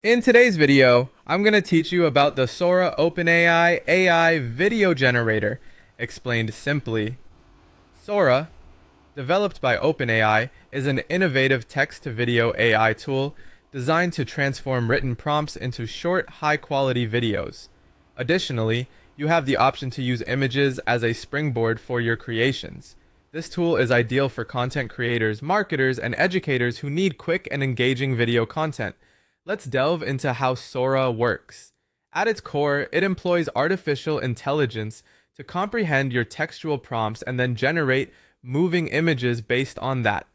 In today's video, I'm going to teach you about the Sora OpenAI AI video generator. Explained simply, Sora, developed by OpenAI, is an innovative text-to-video AI tool designed to transform written prompts into short, high-quality videos. Additionally, you have the option to use images as a springboard for your creations. This tool is ideal for content creators, marketers, and educators who need quick and engaging video content. Let's delve into how Sora works. At its core, it employs artificial intelligence to comprehend your textual prompts and then generate moving images based on that.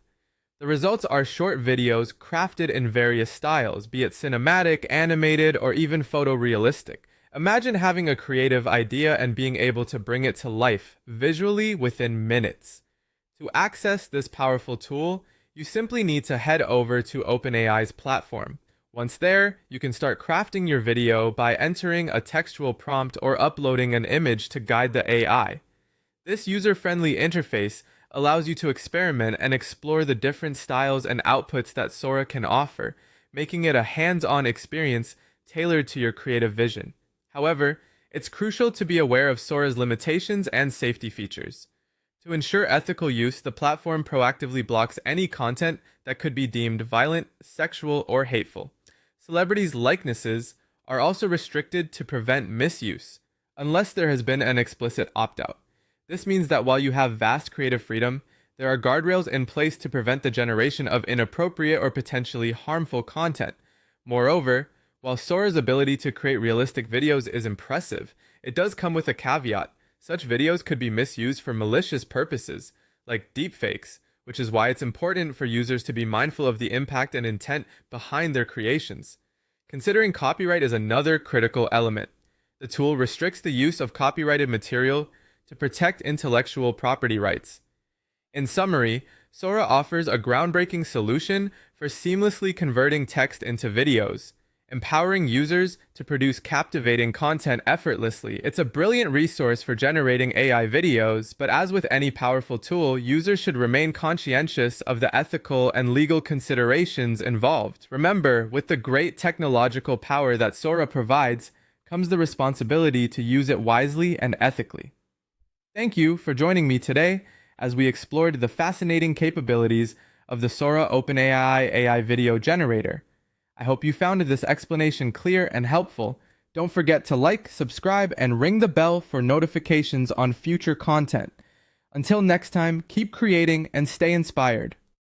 The results are short videos crafted in various styles, be it cinematic, animated, or even photorealistic. Imagine having a creative idea and being able to bring it to life visually within minutes. To access this powerful tool, you simply need to head over to OpenAI's platform. Once there, you can start crafting your video by entering a textual prompt or uploading an image to guide the AI. This user-friendly interface allows you to experiment and explore the different styles and outputs that Sora can offer, making it a hands-on experience tailored to your creative vision. However, it's crucial to be aware of Sora's limitations and safety features. To ensure ethical use, the platform proactively blocks any content that could be deemed violent, sexual, or hateful. Celebrities' likenesses are also restricted to prevent misuse, unless there has been an explicit opt-out. This means that while you have vast creative freedom, there are guardrails in place to prevent the generation of inappropriate or potentially harmful content. Moreover, while Sora's ability to create realistic videos is impressive, it does come with a caveat. Such videos could be misused for malicious purposes, like deepfakes, which is why it's important for users to be mindful of the impact and intent behind their creations. Considering copyright is another critical element. The tool restricts the use of copyrighted material to protect intellectual property rights. In summary, Sora offers a groundbreaking solution for seamlessly converting text into videos, empowering users to produce captivating content effortlessly. It's a brilliant resource for generating AI videos, but as with any powerful tool, users should remain conscientious of the ethical and legal considerations involved. Remember, with the great technological power that Sora provides, comes the responsibility to use it wisely and ethically. Thank you for joining me today as we explored the fascinating capabilities of the Sora OpenAI AI video generator. I hope you found this explanation clear and helpful. Don't forget to like, subscribe, and ring the bell for notifications on future content. Until next time, keep creating and stay inspired.